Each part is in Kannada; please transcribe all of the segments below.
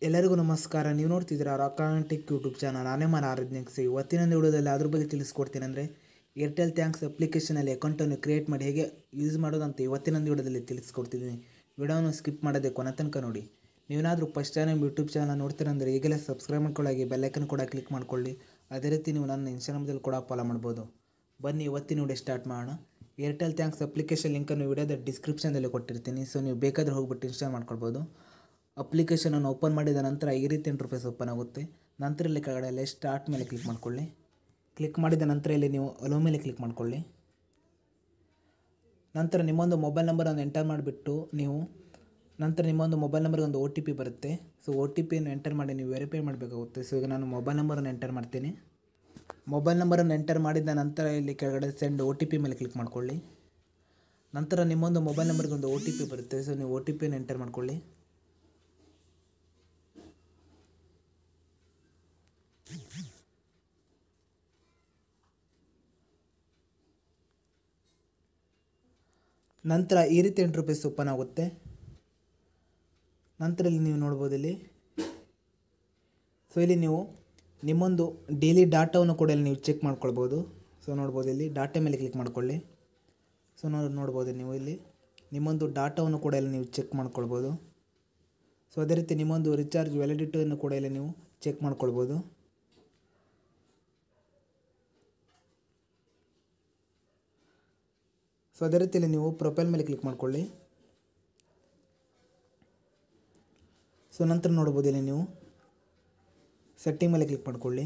ಎಲ್ಲರಿಗೂ ನಮಸ್ಕಾರ. ನೀವು ನೋಡ್ತಿದ್ದೀರಾ ರಾಕಾಂಟಿಕ್ ಯೂಟ್ಯೂಬ್ ಚಾನಲ್. ನಾನೇ ಮನ ಆರಾಧನೆಕ್ಸಿ ಇವತ್ತಿನ ವಿಡಿಯೋದಲ್ಲಿ ಅದ್ರ ಬಗ್ಗೆ ತಿಳಿಸ್ಕೊಡ್ತೀನಿ. ಅಂದರೆ ಏರ್ಟೆಲ್ ಥ್ಯಾಂಕ್ಸ್ ಅಪ್ಲಿಕೇಶನಲ್ಲಿ ಅಕೌಂಟನ್ನು ಕ್ರಿಯೇಟ್ ಮಾಡಿ ಹೇಗೆ ಯೂಸ್ ಮಾಡೋದಂತ ಇವತ್ತಿನ ವಿಡಿಯೋದಲ್ಲಿ ತಿಳಿಸ್ಕೊಡ್ತಿದ್ದೀನಿ. ವಿಡಿಯೋವನ್ನು ಸ್ಕಿಪ್ ಮಾಡೋದೇ ಕೊನೆ ತನಕ ನೋಡಿ. ನೀವೇನಾದರೂ ಫಸ್ಟ್ ಟೈಮ್ ಯೂಟ್ಯೂಬ್ ಚಾನಲ್ ನೋಡ್ತೀರಂದರೆ ಈಗಲೇ ಸಬ್ಸ್ಕ್ರೈಬ್ ಮಾಡ್ಕೊಳ್ಳಿ, ಬೆಲ್ಲೈಕನ್ ಕೂಡ ಕ್ಲಿಕ್ ಮಾಡ್ಕೊಳ್ಳಿ. ಅದೇ ರೀತಿ ನೀವು ನನ್ನ ಇನ್ಸ್ಟಾಗ್ರಾಮ್ದಲ್ಲಿ ಕೂಡ ಫಾಲೋ ಮಾಡ್ಬೋದು. ಬನ್ನಿ ಇವತ್ತಿನ ವಿಡಿಯೋ ಸ್ಟಾರ್ಟ್ ಮಾಡೋಣ. ಏರ್ಟೆಲ್ ಥ್ಯಾಂಕ್ಸ್ ಅಪ್ಲಿಕೇಶನ್ ಲಿಂಕನ್ನು ವಿಡಿಯೋದ ಡಿಸ್ಕ್ರಿಪ್ಷನ್ದಲ್ಲಿ ಕೊಟ್ಟಿರ್ತೀನಿ. ಸೊ ನೀವು ಬೇಕಾದರೆ ಹೋಗ್ಬಿಟ್ಟು ಇನ್ಸ್ಟಾಲ್ ಮಾಡ್ಕೊಳ್ಬೋದು. ಅಪ್ಲಿಕೇಶನನ್ನು ಓಪನ್ ಮಾಡಿದ ನಂತರ ಈ ರೀತಿ ಇಂಟರ್ಫೇಸ್ ಓಪನ್ ಆಗುತ್ತೆ. ನಂತರ ಇಲ್ಲಿ ಕೆಳಗಡೆ ಸ್ಟಾರ್ಟ್ ಮೇಲೆ ಕ್ಲಿಕ್ ಮಾಡ್ಕೊಳ್ಳಿ. ಕ್ಲಿಕ್ ಮಾಡಿದ ನಂತರ ಇಲ್ಲಿ ನೀವು ಅಲೋ ಮೇಲೆ ಕ್ಲಿಕ್ ಮಾಡ್ಕೊಳ್ಳಿ. ನಂತರ ನಿಮ್ಮೊಂದು ಮೊಬೈಲ್ ನಂಬರನ್ನು ಎಂಟರ್ ಮಾಡಿಬಿಟ್ಟು ನಿಮ್ಮೊಂದು ಮೊಬೈಲ್ ನಂಬರ್ಗೆ ಒಂದು OTP ಬರುತ್ತೆ. ಸೊ OTPಯನ್ನು ಎಂಟರ್ ಮಾಡಿ ನೀವು ವೆರಿಫೈ ಮಾಡಬೇಕಾಗುತ್ತೆ. ಸೊ ಈಗ ನಾನು ಮೊಬೈಲ್ ನಂಬರನ್ನು ಎಂಟರ್ ಮಾಡ್ತೀನಿ. ಮೊಬೈಲ್ ನಂಬರನ್ನು ಎಂಟರ್ ಮಾಡಿದ ನಂತರ ಇಲ್ಲಿ ಕೆಳಗಡೆ ಸೆಂಡ್ OTP ಮೇಲೆ ಕ್ಲಿಕ್ ಮಾಡ್ಕೊಳ್ಳಿ. ನಂತರ ನಿಮ್ಮೊಂದು ಮೊಬೈಲ್ ನಂಬರ್ಗೆ ಒಂದು OTP ಬರುತ್ತೆ. ಸೊ ನೀವು OTPಯನ್ನು ಎಂಟರ್ ಮಾಡ್ಕೊಳ್ಳಿ. ನಂತರ ಈ ರೀತಿ ಇಂಟರ್ಫೇಸ್ ಓಪನ್ ಆಗುತ್ತೆ. ನಂತರ ಇಲ್ಲಿ ನೀವು ನೋಡ್ಬೋದು ಇಲ್ಲಿ ನೀವು ನಿಮ್ಮೊಂದು ಡೈಲಿ ಡಾಟಾವನ್ನು ಕೂಡ ಇಲ್ಲಿ ನೀವು ಚೆಕ್ ಮಾಡ್ಕೊಳ್ಬೋದು. ಸೊ ನೋಡ್ಬೋದು ಇಲ್ಲಿ ಡಾಟಾ ಮೇಲೆ ಕ್ಲಿಕ್ ಮಾಡ್ಕೊಳ್ಳಿ. ಸೊ ನೋಡ್ಬೋದು ನೀವು ಇಲ್ಲಿ ನಿಮ್ಮೊಂದು ಡಾಟಾವನ್ನು ಕೂಡ ಇಲ್ಲಿ ನೀವು ಚೆಕ್ ಮಾಡ್ಕೊಳ್ಬೋದು. ಸೊ ಅದೇ ರೀತಿ ನಿಮ್ಮೊಂದು ರಿಚಾರ್ಜ್ ವ್ಯಾಲಿಡಿಟಿಯನ್ನು ಕೂಡ ಇಲ್ಲಿ ನೀವು ಚೆಕ್ ಮಾಡ್ಕೊಳ್ಬೋದು. ಸೊ ಅದೇ ರೀತಿಯಲ್ಲಿ ನೀವು ಪ್ರೊಫೈಲ್ ಮೇಲೆ ಕ್ಲಿಕ್ ಮಾಡ್ಕೊಳ್ಳಿ. ಸೊ ನಂತರ ನೋಡ್ಬೋದು ಇಲ್ಲಿ ನೀವು ಸೆಟ್ಟಿಂಗ್ ಮೇಲೆ ಕ್ಲಿಕ್ ಮಾಡ್ಕೊಳ್ಳಿ.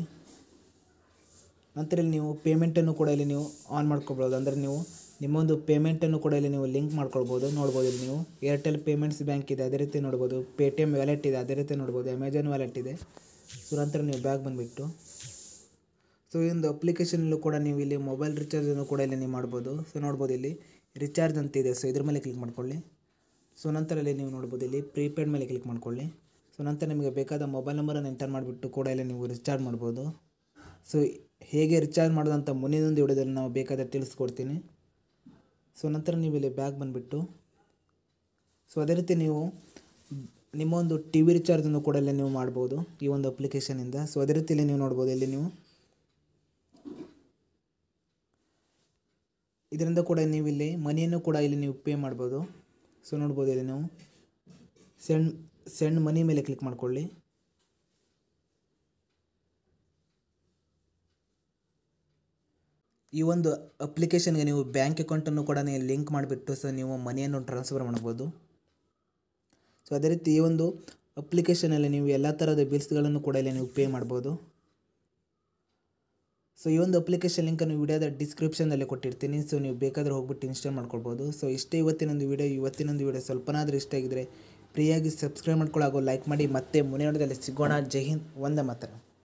ನಂತರ ಇಲ್ಲಿ ನೀವು ಪೇಮೆಂಟನ್ನು ಕೂಡ ಇಲ್ಲಿ ನೀವು ಆನ್ ಮಾಡ್ಕೊಳ್ಬೋದು. ಅಂದರೆ ನೀವು ನಿಮ್ಮೊಂದು ಪೇಮೆಂಟನ್ನು ಕೂಡ ಇಲ್ಲಿ ನೀವು ಲಿಂಕ್ ಮಾಡ್ಕೊಳ್ಬೋದು. ನೋಡ್ಬೋದು ಇಲ್ಲಿ ನೀವು ಏರ್ಟೆಲ್ ಪೇಮೆಂಟ್ಸ್ ಬ್ಯಾಂಕ್ ಇದೆ, ಅದೇ ರೀತಿ ನೋಡ್ಬೋದು ಪೇಟಿಎಮ್ ವ್ಯಾಲೆಟ್ ಇದೆ, ಅದೇ ರೀತಿ ನೋಡ್ಬೋದು ಅಮೆಜಾನ್ ವ್ಯಾಲೆಟ್ ಇದೆ. ಸೊ ನಂತರ ನೀವು ಬ್ಯಾಗ್ ಬಂದುಬಿಟ್ಟು ಸೊ ಈ ಒಂದು ಅಪ್ಲಿಕೇಶನಲ್ಲೂ ಕೂಡ ನೀವು ಇಲ್ಲಿ ಮೊಬೈಲ್ ರಿಚಾರ್ಜನ್ನು ಕೂಡ ಇಲ್ಲಿ ನೀವು ಮಾಡ್ಬೋದು. ಸೊ ನೋಡ್ಬೋದು ಇಲ್ಲಿ ರಿಚಾರ್ಜ್ ಅಂತಿದೆ. ಸೊ ಇದ್ರ ಮೇಲೆ ಕ್ಲಿಕ್ ಮಾಡ್ಕೊಳ್ಳಿ. ಸೊ ನಂತರ ಇಲ್ಲಿ ನೀವು ನೋಡ್ಬೋದು ಇಲ್ಲಿ ಪ್ರೀಪೇಯ್ಡ್ ಮೇಲೆ ಕ್ಲಿಕ್ ಮಾಡ್ಕೊಳ್ಳಿ. ಸೊ ನಂತರ ನಿಮಗೆ ಬೇಕಾದ ಮೊಬೈಲ್ ನಂಬರನ್ನು ಎಂಟರ್ ಮಾಡಿಬಿಟ್ಟು ಕೂಡ ಇಲ್ಲಿ ನೀವು ರಿಚಾರ್ಜ್ ಮಾಡ್ಬೋದು. ಸೊ ಹೇಗೆ ರಿಚಾರ್ಜ್ ಮಾಡೋದಂತ ಮುಂದಿನೊಂದು ವಿಡಿಯೋದಲ್ಲಿ ನಾವು ಬೇಕಾದರೆ ತಿಳಿಸ್ಕೊಡ್ತೀನಿ. ಸೊ ನಂತರ ನೀವು ಇಲ್ಲಿ ಬ್ಯಾಗ್ ಬಂದುಬಿಟ್ಟು ಸೊ ಅದೇ ರೀತಿ ನೀವು ನಿಮ್ಮೊಂದು TV ರಿಚಾರ್ಜನ್ನು ಕೂಡ ಇಲ್ಲಿ ನೀವು ಮಾಡ್ಬೋದು ಈ ಒಂದು ಅಪ್ಲಿಕೇಶನಿಂದ. ಸೊ ಅದೇ ರೀತಿಯಲ್ಲಿ ನೀವು ನೋಡ್ಬೋದು ಇಲ್ಲಿ ನೀವು ಇದರಿಂದ ಕೂಡ ನೀವು ಇಲ್ಲಿ ಮನಿಯನ್ನು ಕೂಡ ಇಲ್ಲಿ ನೀವು ಪೇ ಮಾಡ್ಬೋದು. ಸೊ ನೋಡ್ಬೋದು ಇಲ್ಲಿ ನೀವು ಸೆಂಡ್ ಮನಿ ಮೇಲೆ ಕ್ಲಿಕ್ ಮಾಡ್ಕೊಳ್ಳಿ. ಈ ಒಂದು ಅಪ್ಲಿಕೇಶನ್ಗೆ ನೀವು ಬ್ಯಾಂಕ್ ಅಕೌಂಟನ್ನು ಕೂಡ ನೀವು ಲಿಂಕ್ ಮಾಡಿಬಿಟ್ಟು ಸೊ ನೀವು ಮನಿಯನ್ನು ಟ್ರಾನ್ಸ್ಫರ್ ಮಾಡ್ಬೋದು. ಸೊ ಅದೇ ರೀತಿ ಈ ಒಂದು ಅಪ್ಲಿಕೇಶನಲ್ಲಿ ನೀವು ಎಲ್ಲ ಥರದ ಬಿಲ್ಸ್ಗಳನ್ನು ಕೂಡ ಇಲ್ಲಿ ನೀವು ಪೇ ಮಾಡ್ಬೋದು. ಸೊ ಈ ಒಂದು ಅಪ್ಲಿಕೇಶನ್ ಲಿಂಕನ್ನು ವಿಡಿಯೋದ ಡಿಸ್ಕ್ರಿಪ್ಷನ್ನಲ್ಲಿ ಕೊಟ್ಟಿರ್ತೀನಿ. ಸೊ ನೀವು ಬೇಕಾದರೆ ಹೋಗ್ಬಿಟ್ಟು ಇನ್ಸ್ಟಾಲ್ ಮಾಡ್ಕೊಳ್ಬೋದು. ಸೊ ಇಷ್ಟೇ ಇವತ್ತಿನೊಂದು ವಿಡಿಯೋ ಸ್ವಲ್ಪನಾದರೂ ಇಷ್ಟ ಆಗಿದ್ರೆ ಫ್ರೀಯಾಗಿ ಸಬ್ಸ್ಕ್ರೈಬ್ ಮಾಡ್ಕೊಳ್ಳೋ, ಲೈಕ್ ಮಾಡಿ. ಮತ್ತೆ ಮುಂದಿನ ವಿಡಿಯೋದಲ್ಲಿ ಸಿಗೋಣ. ಜೈ ಹಿಂದ್, ವಂದೇ ಮಾತರಂ.